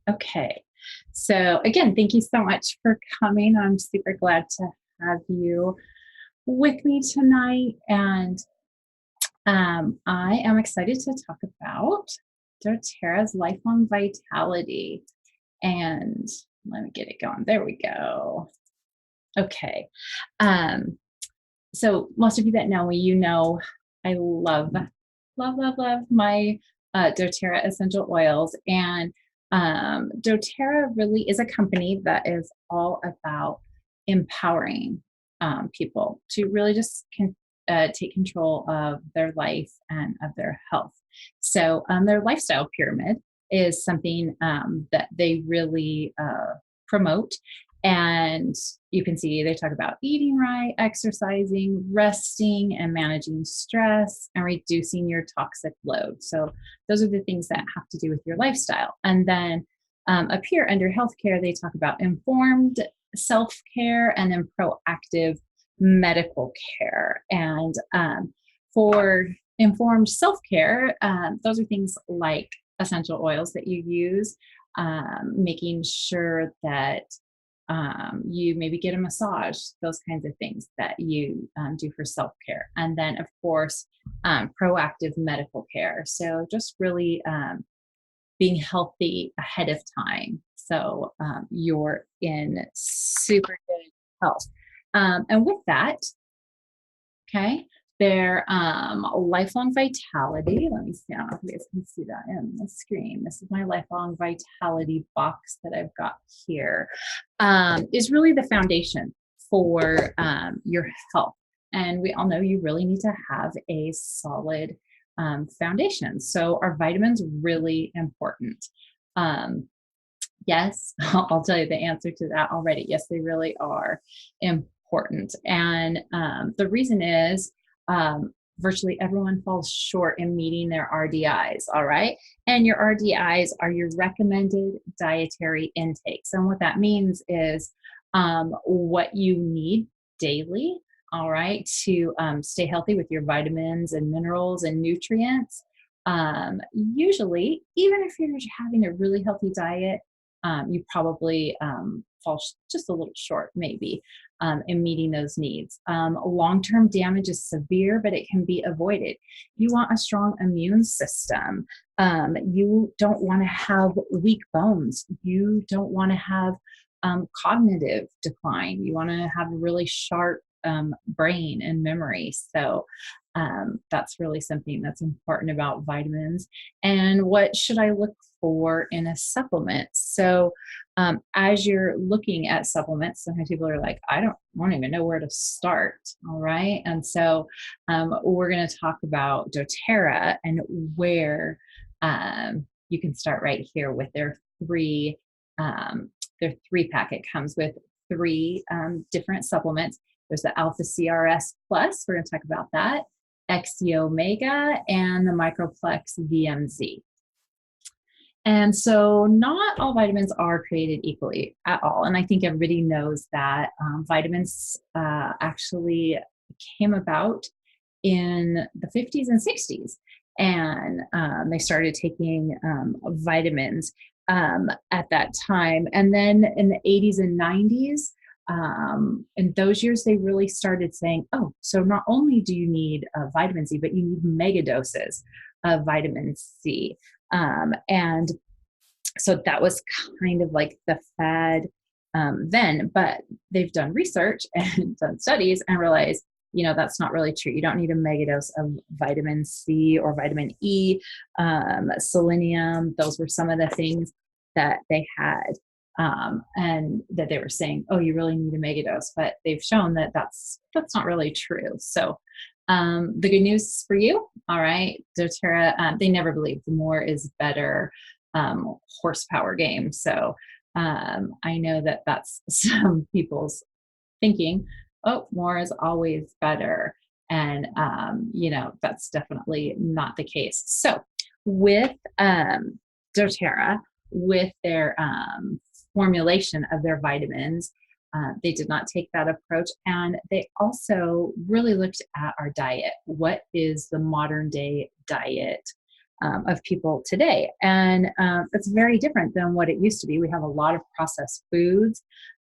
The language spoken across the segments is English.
Okay. So again, thank you so much for coming. I'm super glad to have you with me tonight. And I am excited to talk about doTERRA's lifelong vitality. And let me get it going. There we go. Okay. Um, so most of you that know me, you know I love my doTERRA essential oils. And doTERRA really is a company that is all about empowering people to really just take control of their life and of their health. So their lifestyle pyramid is something that they really promote. And you can see they talk about eating right, exercising, resting, and managing stress and reducing your toxic load. So, those are the things that have to do with your lifestyle. And then up here under healthcare, they talk about informed self care and then proactive medical care. And for informed self care, those are things like essential oils that you use, making sure that you maybe get a massage, those kinds of things that you do for self care. And then, of course, proactive medical care. So, just really being healthy ahead of time. So, you're in super good health. And with that, okay, their lifelong vitality. Let me see. I don't know if you guys can see that in the screen. This is my lifelong vitality box that I've got here. Is really the foundation for your health. And we all know you really need to have a solid foundation. So our vitamins really important. Um, yes, I'll tell you the answer to that already. Yes, they really are important. And the reason is virtually everyone falls short in meeting their RDIs, all right? And your RDIs are your recommended dietary intakes. And what that means is what you need daily, all right, to stay healthy with your vitamins and minerals and nutrients. Usually, even if you're having a really healthy diet, you probably fall just a little short, maybe, in meeting those needs. Long-term damage is severe, but it can be avoided. You want a strong immune system. You don't want to have weak bones. You don't want to have cognitive decline. You want to have a really sharp brain and memory. So that's really something that's important about vitamins. And what should I look for in a supplement? So as you're looking at supplements, sometimes people are like, I don't even know where to start. All right. And so we're going to talk about doTERRA and where you can start right here with their three pack. It comes with three different supplements. There's the Alpha CRS Plus. We're going to talk about that. XC Omega and the Microplex VMZ. And so not all vitamins are created equally at all. And I think everybody knows that vitamins actually came about in the 50s and 60s. And they started taking vitamins at that time. And then in the 80s and 90s, in those years, they really started saying, oh, so not only do you need vitamin C, but you need mega doses of vitamin C. And so that was kind of like the fad then, but they've done research and done studies and realized, that's not really true. You don't need a mega dose of vitamin C or vitamin E, selenium. Those were some of the things that they had. And that they were saying, oh, you really need a mega dose, but they've shown that that's not really true. So the good news for you, all right, doTERRA, they never believed the more is better horsepower game. So I know that that's some people's thinking, oh, more is always better. And, that's definitely not the case. So with doTERRA, with their formulation of their vitamins, they did not take that approach. And they also really looked at our diet. What is the modern day diet of people today. And it's very different than what it used to be. We have a lot of processed foods.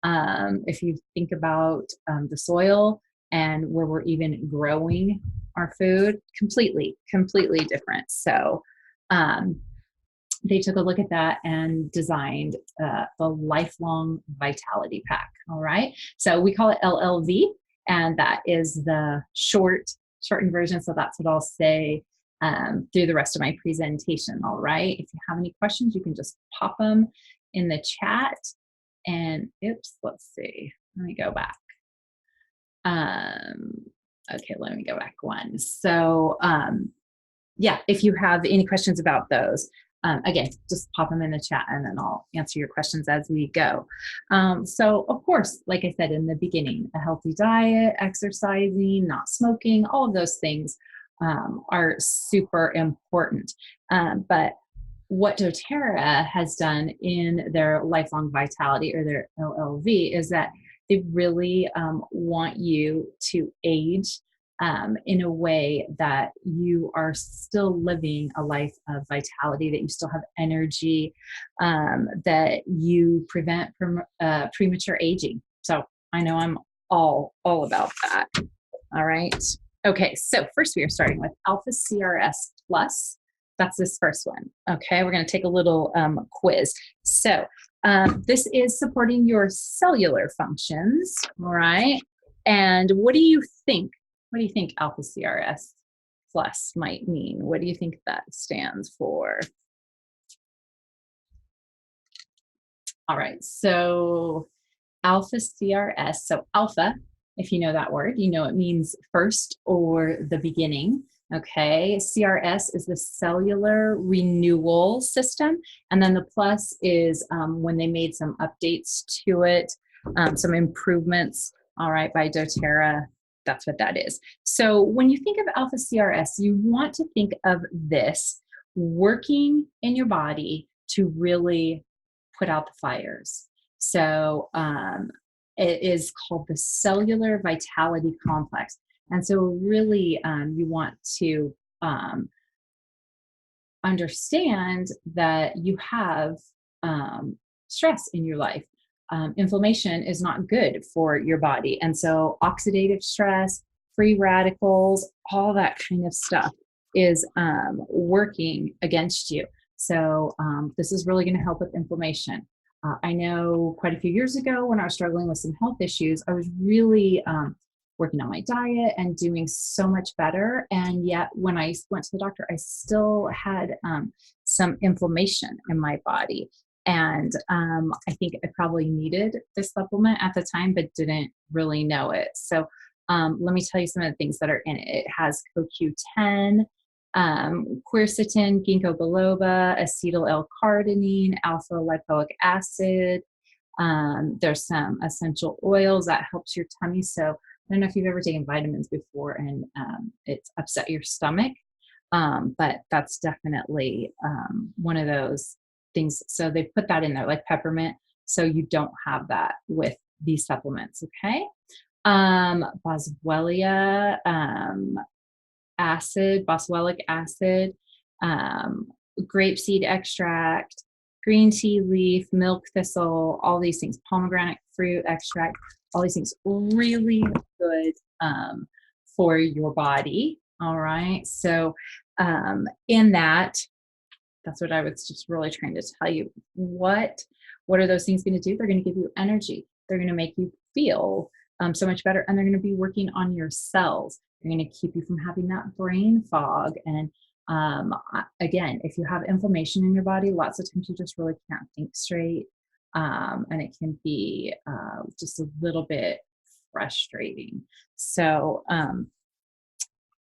If you think about the soil and where we're even growing our food, completely different. So they took a look at that and designed the Lifelong Vitality Pack. All right. So we call it LLV, and that is the shortened version. So that's what I'll say through the rest of my presentation. All right. If you have any questions, you can just pop them in the chat. And oops, let's see. Let me go back. Okay, let me go back one. So yeah, if you have any questions about those, again, just pop them in the chat and then I'll answer your questions as we go. So of course, like I said in the beginning, a healthy diet, exercising, not smoking, all of those things are super important. But what doTERRA has done in their Lifelong Vitality, or their LLV, is that they really want you to age in a way that you are still living a life of vitality, that you still have energy, that you prevent premature aging. So I know I'm all about that. All right. Okay, so first we are starting with Alpha CRS Plus. That's this first one. Okay, we're going to take a little quiz. So this is supporting your cellular functions, all right? And what do you think? What do you think Alpha CRS Plus might mean? What do you think that stands for? All right, so Alpha CRS, so alpha, if you know that word, you know it means first or the beginning. Okay, CRS is the cellular renewal system. And then the plus is when they made some updates to it, some improvements, all right, by doTERRA. That's what that is. So when you think of Alpha CRS, you want to think of this working in your body to really put out the fires. So it is called the Cellular Vitality Complex. And so really you want to understand that you have stress in your life. Inflammation is not good for your body. And so oxidative stress, free radicals, all that kind of stuff is working against you. So this is really going to help with inflammation. I know quite a few years ago when I was struggling with some health issues, I was really working on my diet and doing so much better. And yet when I went to the doctor, I still had some inflammation in my body. And I think I probably needed this supplement at the time, but didn't really know it. So let me tell you some of the things that are in it. It has CoQ10, quercetin, ginkgo biloba, acetyl L-carnitine, alpha lipoic acid. There's some essential oils that helps your tummy. So I don't know if you've ever taken vitamins before and it's upset your stomach, but that's definitely one of those things. So they put that in there, like peppermint, so you don't have that with these supplements, okay? Boswellia acid, boswellic acid, grapeseed extract, green tea leaf, milk thistle, all these things, pomegranate fruit extract, all these things really good for your body. All right. So in that, that's what I was just really trying to tell you. What are those things going to do? They're going to give you energy. They're going to make you feel so much better. And they're going to be working on your cells. They're going to keep you from having that brain fog. And again, if you have inflammation in your body, lots of times you just really can't think straight. And it can be just a little bit frustrating. So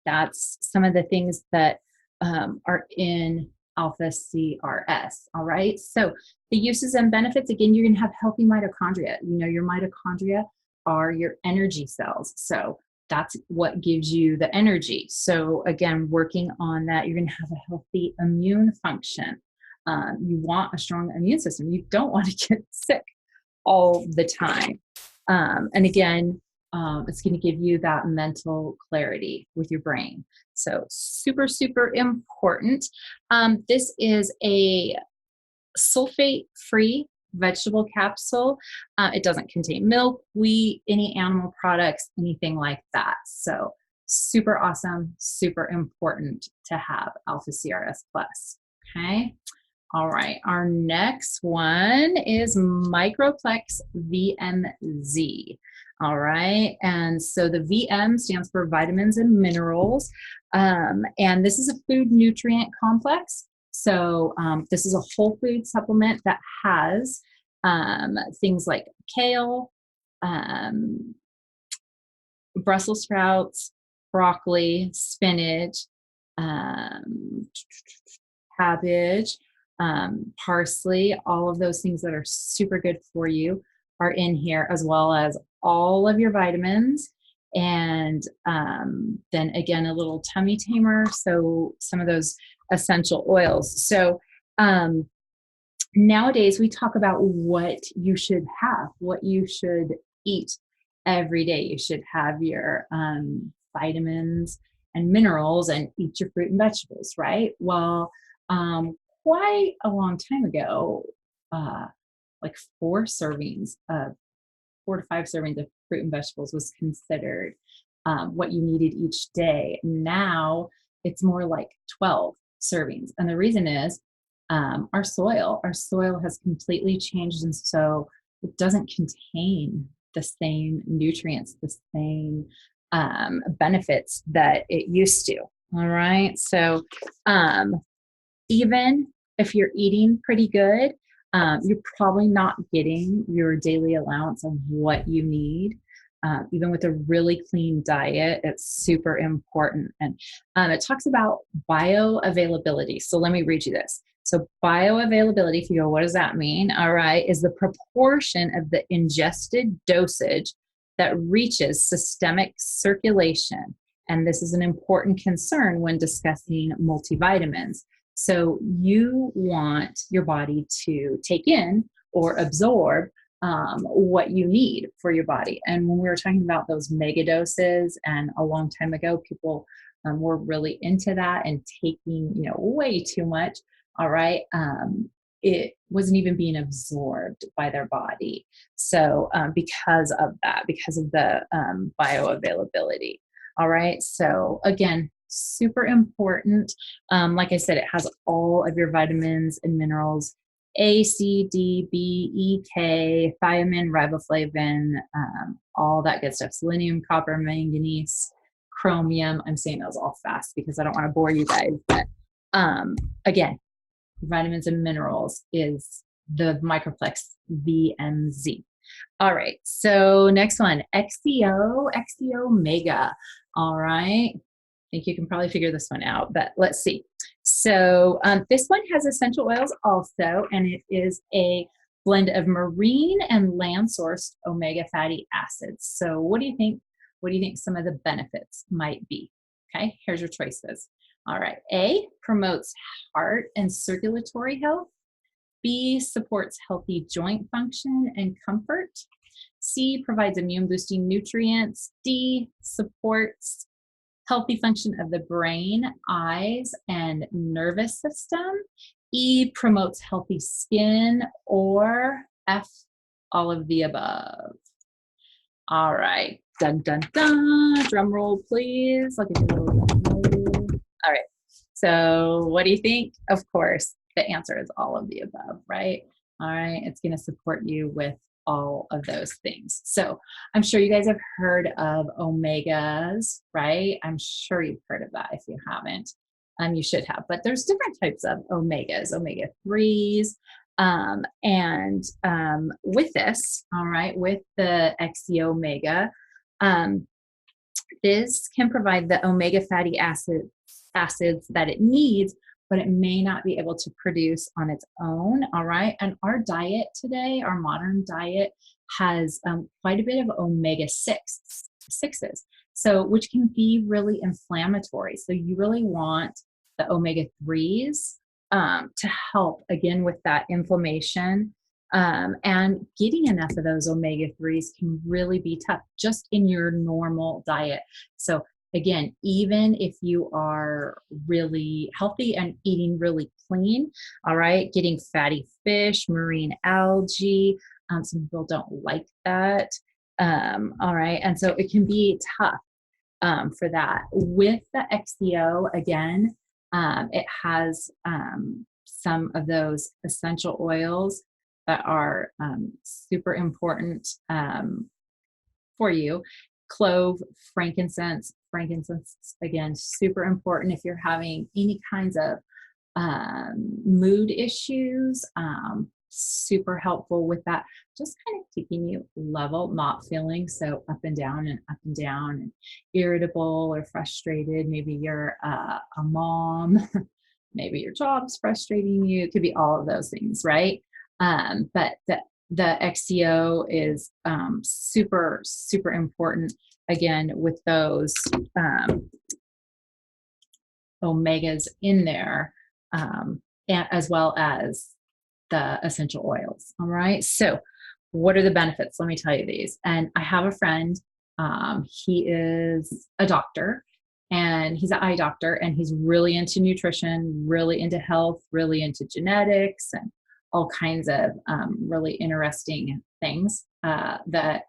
that's some of the things that are in Alpha CRS. All right. So the uses and benefits, again, you're going to have healthy mitochondria. You know, your mitochondria are your energy cells. So that's what gives you the energy. So again, working on that, you're going to have a healthy immune function. You want a strong immune system. You don't want to get sick all the time. And again, It's going to give you that mental clarity with your brain. So super, super important. This is a sulfate-free vegetable capsule. It doesn't contain milk, wheat, any animal products, anything like that. So super awesome, super important to have Alpha CRS Plus. Okay. All right. Our next one is Microplex VMZ. All right. And so the VM stands for vitamins and minerals. And this is a food nutrient complex. So this is a whole food supplement that has things like kale, Brussels sprouts, broccoli, spinach, cabbage, parsley, all of those things that are super good for you are in here, as well as all of your vitamins. And then again, a little tummy tamer. So some of those essential oils. So nowadays we talk about what you should have, what you should eat every day. You should have your vitamins and minerals and eat your fruit and vegetables, right? Well, quite a long time ago, like 4 to 5 servings of fruit and vegetables was considered what you needed each day. Now it's more like 12 servings. And the reason is our soil has completely changed. And so it doesn't contain the same nutrients, the same benefits that it used to. All right. So even if you're eating pretty good, you're probably not getting your daily allowance of what you need. Even with a really clean diet, it's super important. And it talks about bioavailability. So let me read you this. So bioavailability, if you go, what does that mean? All right, is the proportion of the ingested dosage that reaches systemic circulation. And this is an important concern when discussing multivitamins. So you want your body to take in or absorb what you need for your body. And when we were talking about those mega doses, and a long time ago, people were really into that and taking, way too much. All right. It wasn't even being absorbed by their body. So because of that, because of the bioavailability. All right. So again, super important. Like I said, it has all of your vitamins and minerals, A, C, D, B, E, K, thiamine, riboflavin, all that good stuff. Selenium, copper, manganese, chromium. I'm saying those all fast because I don't want to bore you guys. But again, vitamins and minerals is the Microplex VMZ. All right. So next one, XCO Mega. All right. I think you can probably figure this one out, but let's see. So this one has essential oils also, and it is a blend of marine and land-sourced omega fatty acids. So what do you think? What do you think some of the benefits might be? Okay, here's your choices. All right, A, promotes heart and circulatory health. B, supports healthy joint function and comfort. C, provides immune-boosting nutrients. D, supports healthy function of the brain, eyes, and nervous system. E, promotes healthy skin. Or F, all of the above. All right, dun, dun, dun. Drum roll, please. I'll give you a little drum roll. All right, so what do you think? Of course, the answer is all of the above, right? All right, it's going to support you with all of those things. So I'm sure you guys have heard of omegas, right? I'm sure you've heard of that. If you haven't, you should have. But there's different types of omegas, omega-3s. And with this, all right, with the XC Omega, this can provide the omega fatty acids that it needs, but it may not be able to produce on its own. All right. And our diet today, our modern diet, has quite a bit of omega-6s, so which can be really inflammatory. So you really want the omega-3s to help again with that inflammation And getting enough of those omega-3s can really be tough just in your normal diet. So again, even if you are really healthy and eating really clean, all right, getting fatty fish, marine algae, some people don't like that. All right, and so it can be tough for that. With the XDO, again, it has some of those essential oils that are super important for you. Clove, frankincense. Frankincense, again, super important if you're having any kinds of mood issues. Super helpful with that. Just kind of keeping you level, not feeling so up and down and irritable or frustrated. Maybe you're a mom, maybe your job's frustrating you. It could be all of those things, right? But the XCO is super, super important, again, with those omegas in there, as well as the essential oils. All right. So, what are the benefits? Let me tell you these. And I have a friend, he is a doctor and he's an eye doctor and he's really into nutrition, really into health, really into genetics and all kinds of really interesting things that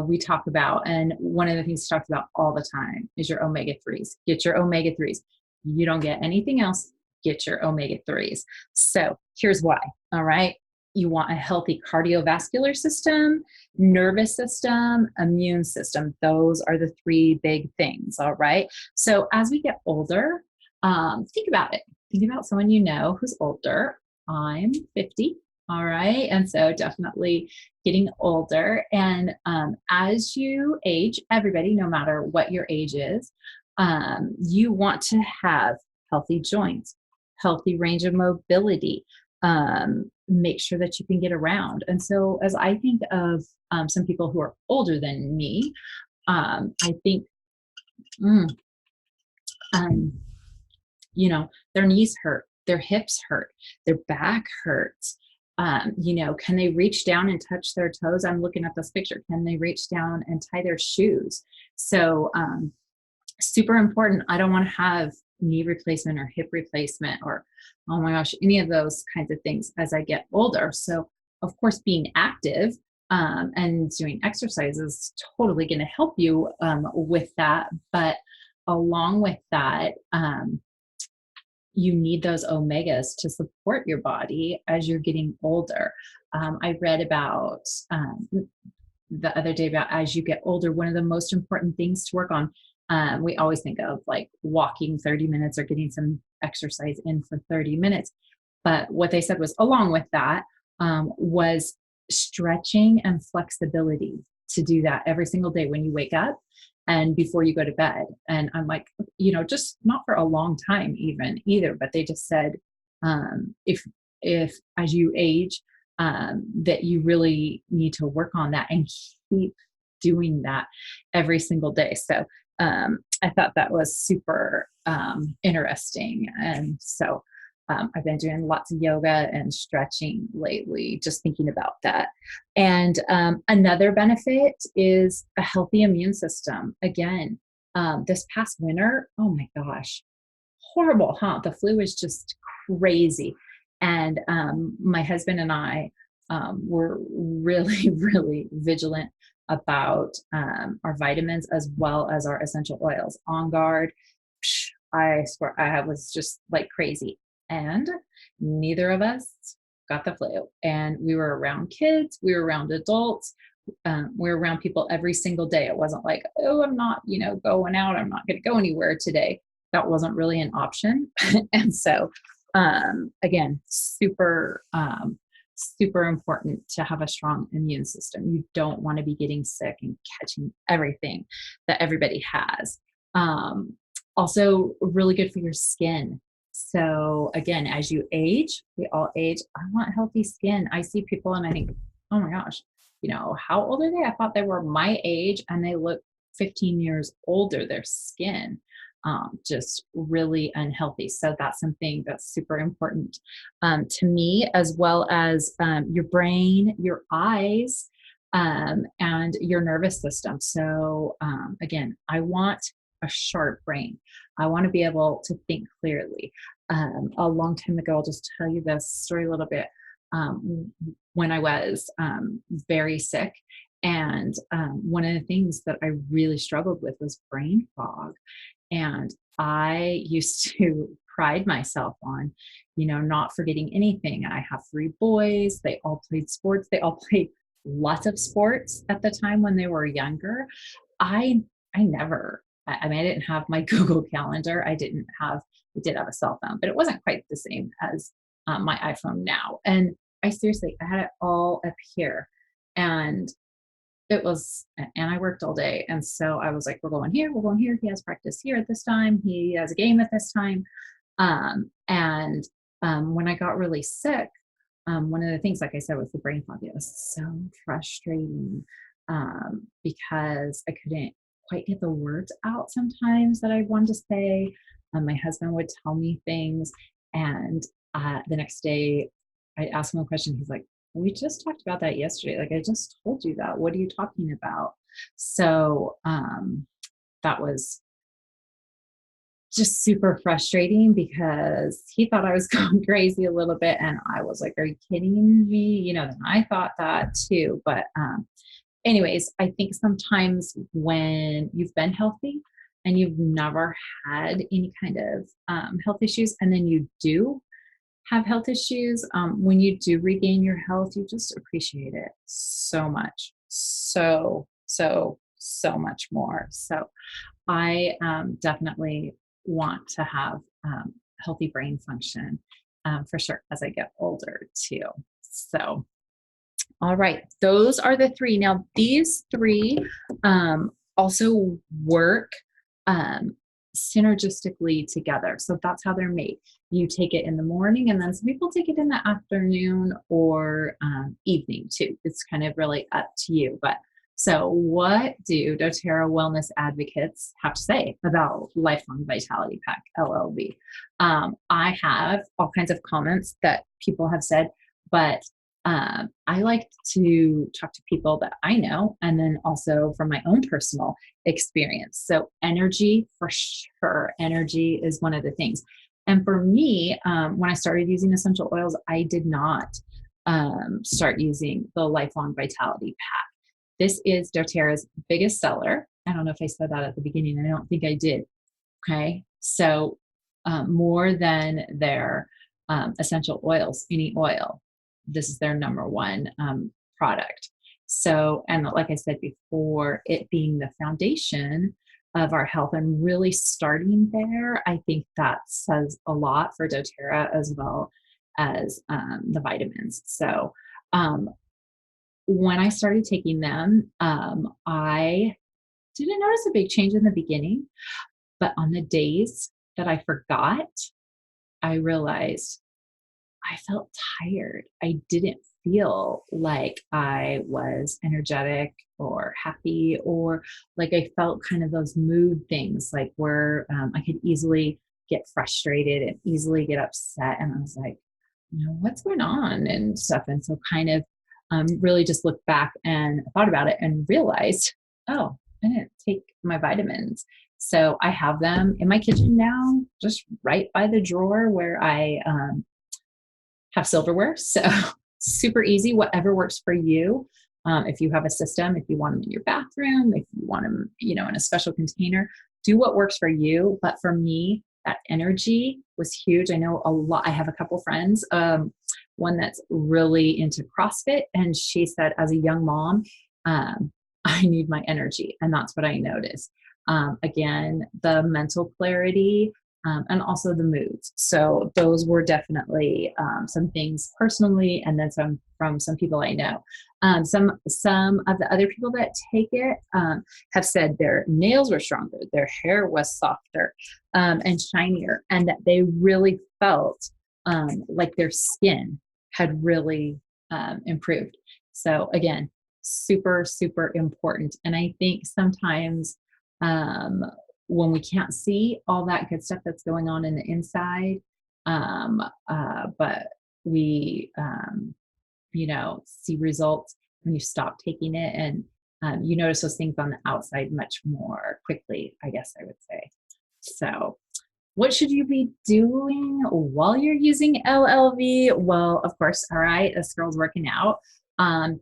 we talk about. And one of the things he talks about all the time is your omega-3s. Get your omega-3s. You don't get anything else, get your omega-3s. So here's why. All right. You want a healthy cardiovascular system, nervous system, immune system. Those are the three big things. All right. So as we get older, think about it. Think about someone you know who's older. I'm 50. All right. And so definitely getting older. And as you age, everybody, no matter what your age is, you want to have healthy joints, healthy range of mobility, make sure that you can get around. And so as I think of some people who are older than me, I think, their knees hurt, their hips hurt, their back hurts. Can they reach down and touch their toes? I'm looking at this picture. Can they reach down and tie their shoes? So super important. I don't want to have knee replacement or hip replacement or, oh my gosh, any of those kinds of things as I get older. So of course, being active and doing exercise is totally going to help you with that. But along with that, you need those omegas to support your body as you're getting older. I read about the other day about as you get older, one of the most important things to work on, we always think of like walking 30 minutes or getting some exercise in for 30 minutes. But what they said was along with that was stretching and flexibility, to do that every single day when you wake up and before you go to bed. And I'm like, just not for a long time even either, but they just said, if as you age, that you really need to work on that and keep doing that every single day. So I thought that was super interesting. And so I've been doing lots of yoga and stretching lately, just thinking about that. And another benefit is a healthy immune system. Again, this past winter, oh my gosh, horrible, huh? The flu is just crazy. And my husband and I were really, really vigilant about our vitamins as well as our essential oils. On guard. I swear I was just like crazy. And neither of us got the flu. And we were around kids, we were around adults, we were around people every single day. It wasn't like, oh, I'm not, going out. I'm not going to go anywhere today. That wasn't really an option. And so, again, super, super important to have a strong immune system. You don't want to be getting sick and catching everything that everybody has. Also really good for your skin. So again, as you age, we all age. I want healthy skin. I see people and I think, oh my gosh, how old are they? I thought they were my age and they look 15 years older, their skin. just really unhealthy. So that's something that's super important to me, as well as your brain, your eyes, and your nervous system. So again, I want a sharp brain. I want to be able to think clearly. A long time ago, I'll just tell you this story a little bit. When I was very sick, and one of the things that I really struggled with was brain fog. And I used to pride myself on, not forgetting anything. And I have three boys. They all played sports. They all played lots of sports at the time when they were younger. I never, I mean, I didn't have my Google Calendar. I did have a cell phone, but it wasn't quite the same as my iPhone now. And I had it all up here. And I worked all day. And so I was like, we're going here, we're going here. He has practice here at this time. He has a game at this time. And when I got really sick, one of the things, like I said, was the brain fog. It was so frustrating because I couldn't quite get the words out sometimes that I wanted to say. My husband would tell me things, and the next day I'd ask him a question. He's like, we just talked about that yesterday. Like, I just told you that. What are you talking about? So that was just super frustrating because he thought I was going crazy a little bit. And I was like, are you kidding me? And I thought that too. But anyways, I think sometimes when you've been healthy and you've never had any kind of health issues, and then you do have health issues, when you do regain your health, you just appreciate it so much. So much more. So I definitely want to have healthy brain function for sure as I get older too. So, all right, those are the three. Now, these three also work synergistically together. So that's how they're made. You take it in the morning, and then some people take it in the afternoon or evening too. It's kind of really up to you. But so what do doTERRA wellness advocates have to say about Lifelong Vitality Pack LLV? I have all kinds of comments that people have said, but I like to talk to people that I know, and then also from my own personal experience. So energy, for sure. Energy is one of the things. And for me, when I started using essential oils, I did not start using the Lifelong Vitality Pack. This is doTERRA's biggest seller. I don't know if I said that at the beginning. I don't think I did. Okay. So more than their essential oils, any oil, this is their number one product. So, and like I said before, it being the foundation of our health and really starting there, I think that says a lot for doTERRA as well as the vitamins. So when I started taking them, I didn't notice a big change in the beginning, but on the days that I forgot, I realized I felt tired. I didn't feel like I was energetic or happy, or like I felt kind of those mood things, like where I could easily get frustrated and easily get upset. And I was like, what's going on and stuff. And so kind of really just looked back and thought about it and realized, oh, I didn't take my vitamins. So I have them in my kitchen now, just right by the drawer where I have silverware. So super easy, whatever works for you. If you have a system, if you want them in your bathroom, if you want them, in a special container, do what works for you. But for me, that energy was huge. I know a lot. I have a couple friends, one that's really into CrossFit, and she said, as a young mom, I need my energy. And that's what I noticed. Again, the mental clarity, and also the moods. So those were definitely some things personally, and then some from some people I know. Some of the other people that take it have said their nails were stronger, their hair was softer and shinier, and that they really felt like their skin had really improved. So again, super, super important. And I think sometimes when we can't see all that good stuff that's going on in the inside, but we, see results when you stop taking it, and you notice those things on the outside much more quickly, I guess I would say. So, what should you be doing while you're using LLV? Well, of course, all right, this girl's working out.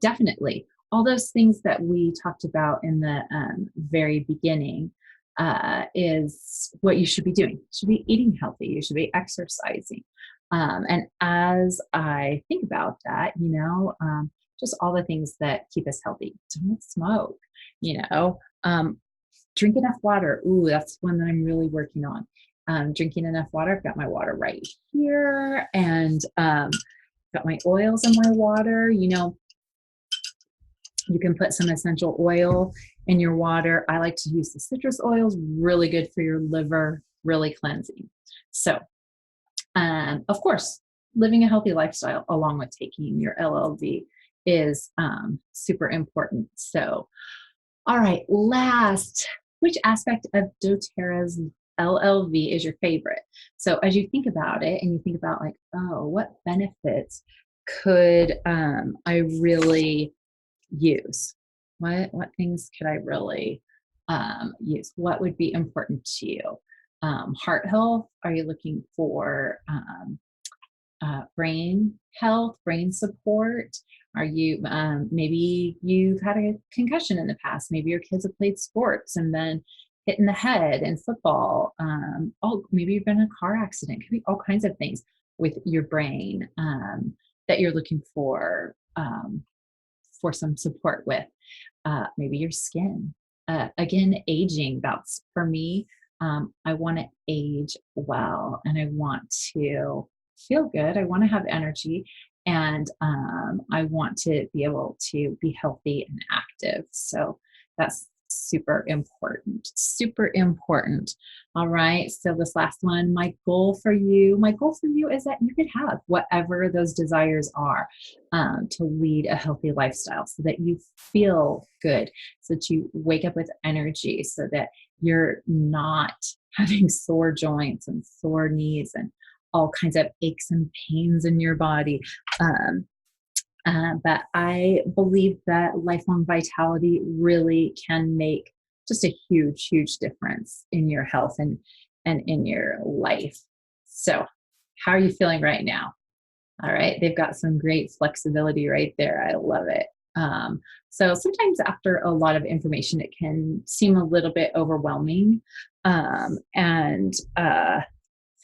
Definitely. All those things that we talked about in the very beginning is what you should be doing. You should be eating healthy. You should be exercising. And as I think about that, just all the things that keep us healthy. Don't smoke, you know, um, drink enough water. Ooh, that's one that I'm really working on. Drinking enough water. I've got my water right here, and got my oils in my water. You can put some essential oil in your water. I like to use the citrus oils, really good for your liver, really cleansing. So, of course, living a healthy lifestyle along with taking your LLV is super important. So, all right, last, which aspect of doTERRA's LLV is your favorite? So as you think about it and you think about like, oh, what benefits could I really use? What things could I really use? What would be important to you? Heart health? Are you looking for brain health, brain support? Are you maybe you've had a concussion in the past? Maybe your kids have played sports and then hit in the head in football. Maybe you've been in a car accident. It could be all kinds of things with your brain that you're looking for some support with. Maybe your skin. Again, aging. That's for me. I want to age well, and I want to feel good. I want to have energy, and I want to be able to be healthy and active. So that's super important. Super important. All right. So this last one, my goal for you is that you could have whatever those desires are to lead a healthy lifestyle, so that you feel good, so that you wake up with energy, so that you're not having sore joints and sore knees and all kinds of aches and pains in your body. But I believe that lifelong vitality really can make just a huge, huge difference in your health and in your life. So, how are you feeling right now? All right. They've got some great flexibility right there. I love it. So sometimes after a lot of information, it can seem a little bit overwhelming. And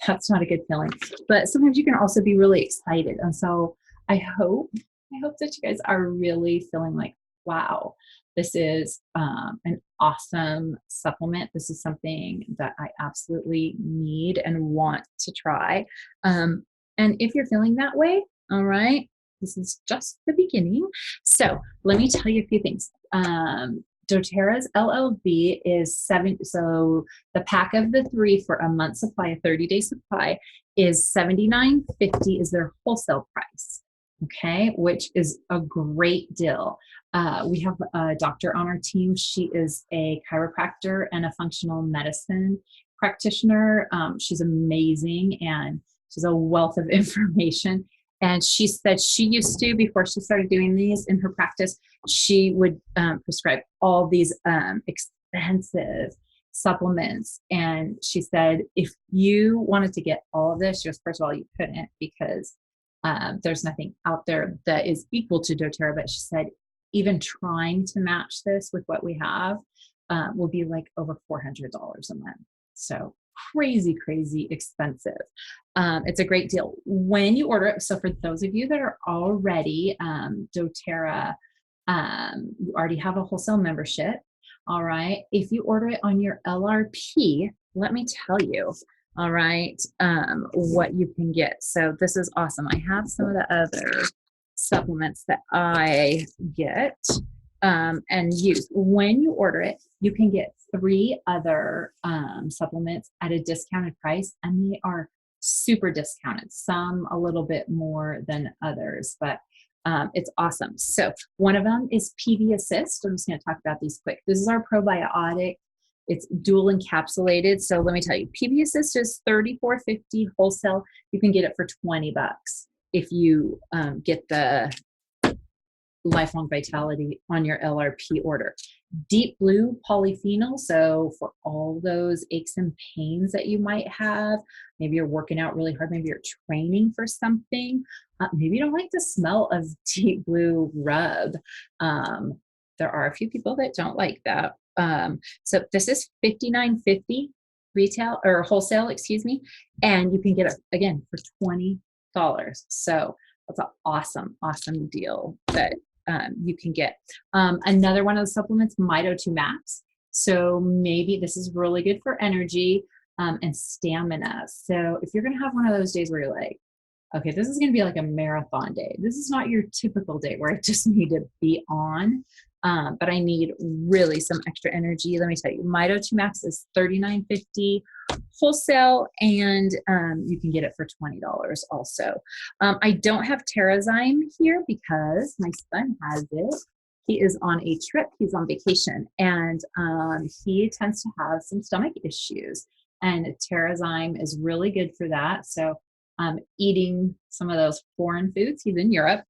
that's not a good feeling. But sometimes you can also be really excited. And so I hope that you guys are really feeling like, wow, this is an awesome supplement. This is something that I absolutely need and want to try. And if you're feeling that way, all right, this is just the beginning. So let me tell you a few things. doTERRA's LLV is so the pack of the 3 for a month supply, a 30-day supply, is $79.50 is their wholesale price. Okay, which is a great deal. We have a doctor on our team. She is a chiropractor and a functional medicine practitioner. She's amazing, and she's a wealth of information. And she said she used to, before she started doing these in her practice, she would prescribe all these expensive supplements. And she said, if you wanted to get all of this, just first of all, you couldn't, because there's nothing out there that is equal to doTERRA. But she said, even trying to match this with what we have will be like over $400 a month. So crazy, crazy expensive. It's a great deal when you order it. So for those of you that are already doTERRA, you already have a wholesale membership. All right. If you order it on your LRP, let me tell you, all right, what you can get. So this is awesome. I have some of the other supplements that I get and use. When you order it, you can get 3 other supplements at a discounted price, and they are super discounted, some a little bit more than others, but it's awesome. So one of them is PV Assist. I'm just going to talk about these quick. This is our probiotic It's dual encapsulated. So let me tell you, PB Assist is $34.50 wholesale. You can get it for $20 if you get the Lifelong Vitality on your LRP order. Deep Blue polyphenol, so for all those aches and pains that you might have, maybe you're working out really hard, maybe you're training for something, maybe you don't like the smell of Deep Blue rub. There are a few people that don't like that. So this is $59.50 retail or wholesale, excuse me, and you can get it again for $20. So that's an awesome deal that you can get. Another one of the supplements, Mito2 Max. So maybe this is really good for energy and stamina. So if you're going to have one of those days where you're like, okay, this is going to be like a marathon day. This is not your typical day where I just need to be on, but I need really some extra energy. Let me tell you, Mito2 Max is $39.50 wholesale, and you can get it for $20 also. I don't have Terrazyme here because my son has it. He is on a trip, he's on vacation, and he tends to have some stomach issues, and Terrazyme is really good for that. So eating some of those foreign foods, he's in Europe,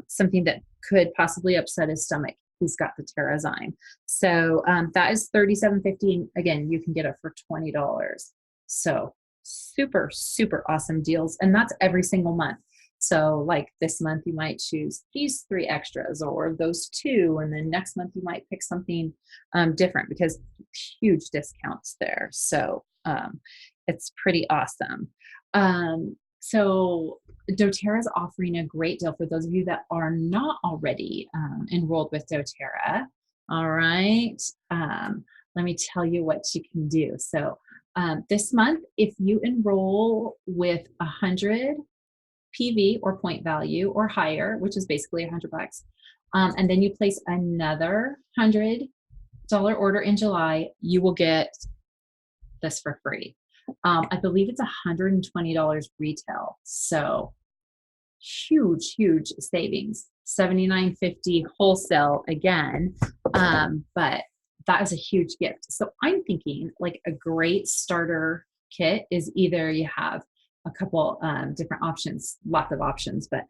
something that could possibly upset his stomach, he's got the Terrazyme. So that is $37.50. And again, you can get it for $20. So super awesome deals. And that's every single month. So like this month, you might choose these 3 extras or those 2. And then next month you might pick something different because huge discounts there. So it's pretty awesome. So doTERRA is offering a great deal for those of you that are not already enrolled with doTERRA. All right. Let me tell you what you can do. So this month, if you enroll with 100 PV or point value or higher, which is basically $100, and then you place another $100 order in July, you will get this for free. I believe it's $120 retail. So huge savings. $79.50 wholesale again. But that is a huge gift. So I'm thinking like a great starter kit is either you have a couple different options, lots of options, but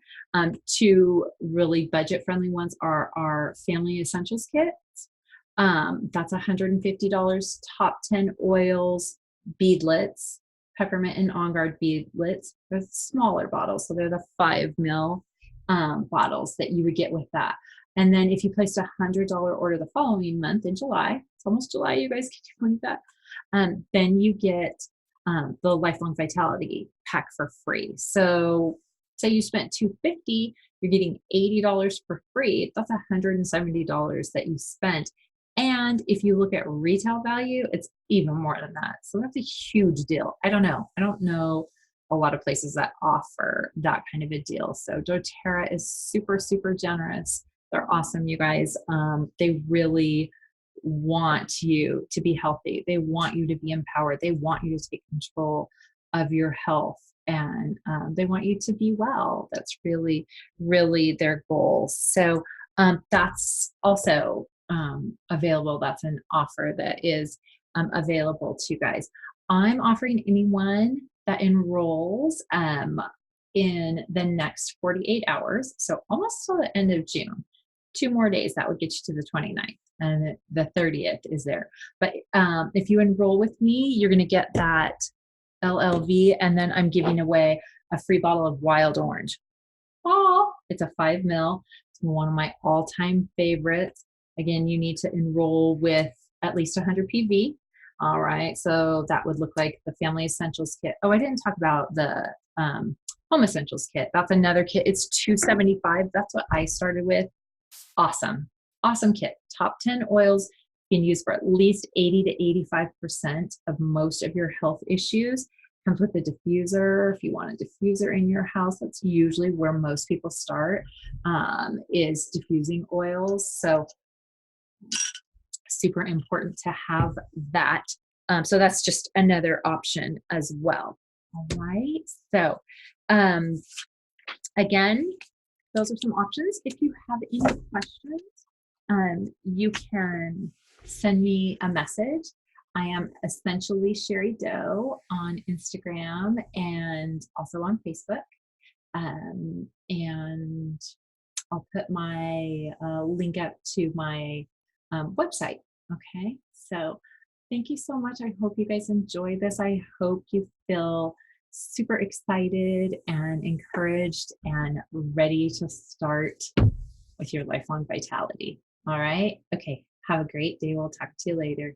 2 really budget friendly ones are our Family Essentials kits. That's $150. Top 10 oils, beadlets, peppermint and On Guard beadlets. They're smaller bottles, so they're the 5 ml bottles that you would get with that. And then if you placed a $100 order the following month in July, it's almost July, you guys keep doing that, then you get the Lifelong Vitality pack for free. So say you spent $250, you're getting $80 for free. That's $170 that you spent. And if you look at retail value, it's even more than that. So that's a huge deal. I don't know a lot of places that offer that kind of a deal. So doTERRA is super generous. They're awesome, you guys. They really want you to be healthy. They want you to be empowered. They want you to take control of your health, and they want you to be well. That's really their goal. So that's also available. That's an offer that is available to you guys. I'm offering anyone that enrolls in the next 48 hours, so almost till the end of June, 2 more days, that would get you to the 29th, and the 30th is there. But if you enroll with me, you're going to get that LLV, and then I'm giving away a free bottle of Wild Orange. Oh, it's a 5 ml. It's one of my all-time favorites. Again, you need to enroll with at least 100 PV. All right, so that would look like the Family Essentials kit. Oh, I didn't talk about the Home Essentials kit. That's another kit. It's $275. That's what I started with. Awesome kit. Top 10 oils you can use for at least 80 to 85% of most of your health issues. Comes with a diffuser. If you want a diffuser in your house, that's usually where most people start, is diffusing oils. So super important to have that. So that's just another option as well. All right. So again, those are some options. If you have any questions, you can send me a message. I am essentially Sherry Doe on Instagram and also on Facebook. And I'll put my link up to my website. Okay. So thank you so much. I hope you guys enjoy this. I hope you feel super excited and encouraged and ready to start with your lifelong vitality. All right. Okay. Have a great day. We'll talk to you later.